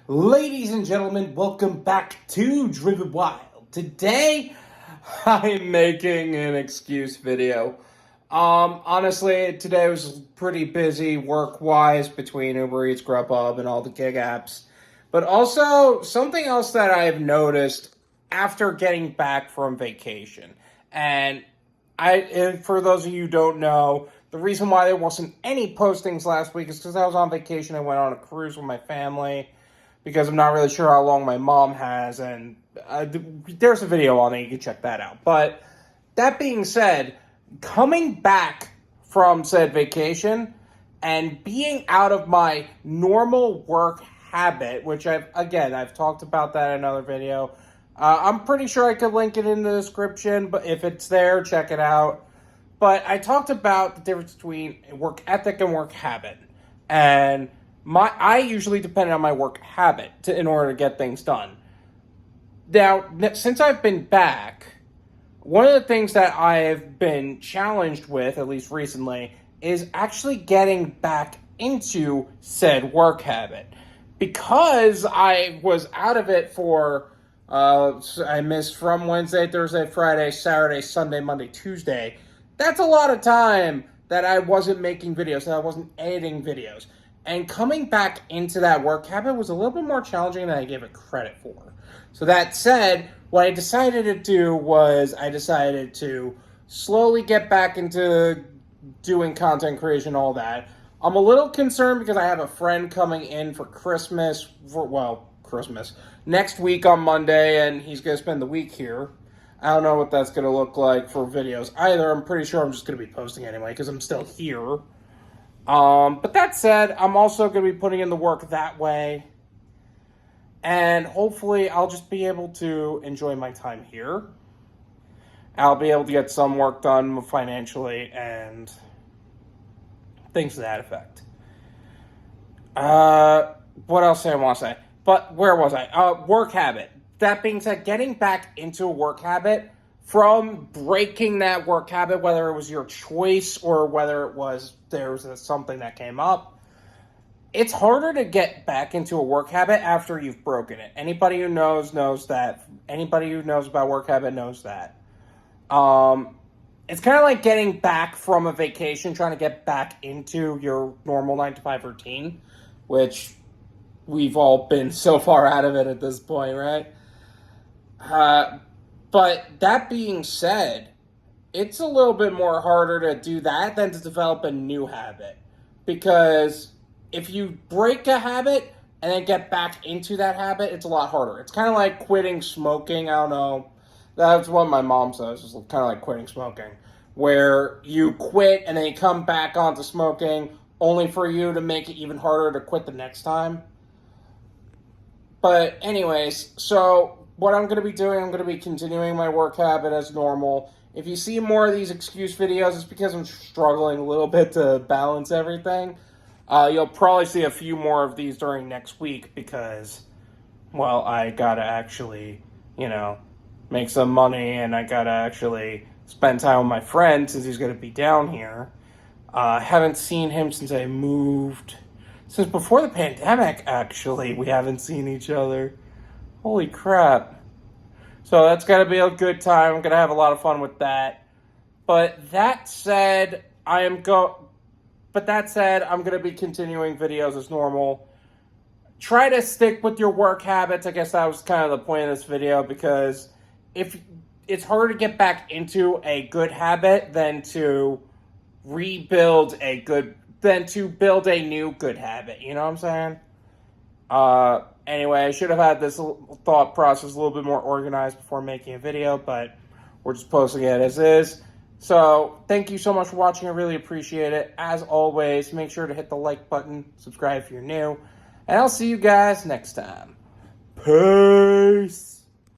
Ladies and gentlemen, welcome back to Driven Wild. Today, I'm making an excuse video. Honestly, today was pretty busy work-wise between Uber Eats, Grubhub, and all the gig apps. But also, something else that I've noticed after getting back from vacation. And for those of you who don't know, the reason why there wasn't any postings last week is because I was on vacation. I went on a cruise with my family, because I'm not really sure how long my mom has, and there's a video on it, you can check that out. But that being said, coming back from said vacation and being out of my normal work habit, which I've talked about that in another video. I'm pretty sure I could link it in the description, but if it's there, check it out. But I talked about the difference between work ethic and work habit, and I usually depend on my work habit in order to get things done. Now, since I've been back, one of the things that I've been challenged with, at least recently, is actually getting back into said work habit. Because I was out of it for, I missed from Wednesday, Thursday, Friday, Saturday, Sunday, Monday, Tuesday. That's a lot of time that I wasn't making videos, that I wasn't editing videos. And coming back into that work habit was a little bit more challenging than I gave it credit for. So that said, what I decided to do was I decided to slowly get back into doing content creation, all that. I'm a little concerned because I have a friend coming in for Christmas, next week on Monday, and he's going to spend the week here. I don't know what that's going to look like for videos either. I'm pretty sure I'm just going to be posting anyway because I'm still here. But that said, I'm also going to be putting in the work that way. And hopefully I'll just be able to enjoy my time here. I'll be able to get some work done financially and things to that effect. What else did I want to say? But where was I? Work habit. That being said, getting back into a work habit from breaking that work habit, whether it was your choice or whether it was there was something that came up, it's harder to get back into a work habit after you've broken it. Anybody who knows that. Anybody who knows about work habit knows that. It's kind of like getting back from a vacation, trying to get back into your normal 9-to-5 routine, which we've all been so far out of it at this point, right? But that being said, it's a little bit more harder to do that than to develop a new habit. Because if you break a habit and then get back into that habit, it's a lot harder. It's kind of like quitting smoking. I don't know. That's what my mom says. It's kind of like quitting smoking, where you quit and then you come back onto smoking only for you to make it even harder to quit the next time. But anyways, so what I'm going to be doing, I'm going to be continuing my work habit as normal. If you see more of these excuse videos, it's because I'm struggling a little bit to balance everything. You'll probably see a few more of these during next week because, well, I got to actually, make some money, and I got to actually spend time with my friend since he's going to be down here. I haven't seen him since I moved. Since before the pandemic, actually, we haven't seen each other. Holy crap. So that's going to be a good time. I'm going to have a lot of fun with that. But that said, I'm going to be continuing videos as normal. Try to stick with your work habits. I guess that was kind of the point of this video, because if it's harder to get back into a good habit than to build a new good habit. You know what I'm saying? Anyway, I should have had this thought process a little bit more organized before making a video, but we're just posting it as is. So, thank you so much for watching. I really appreciate it. As always, make sure to hit the like button, subscribe if you're new, and I'll see you guys next time. Peace!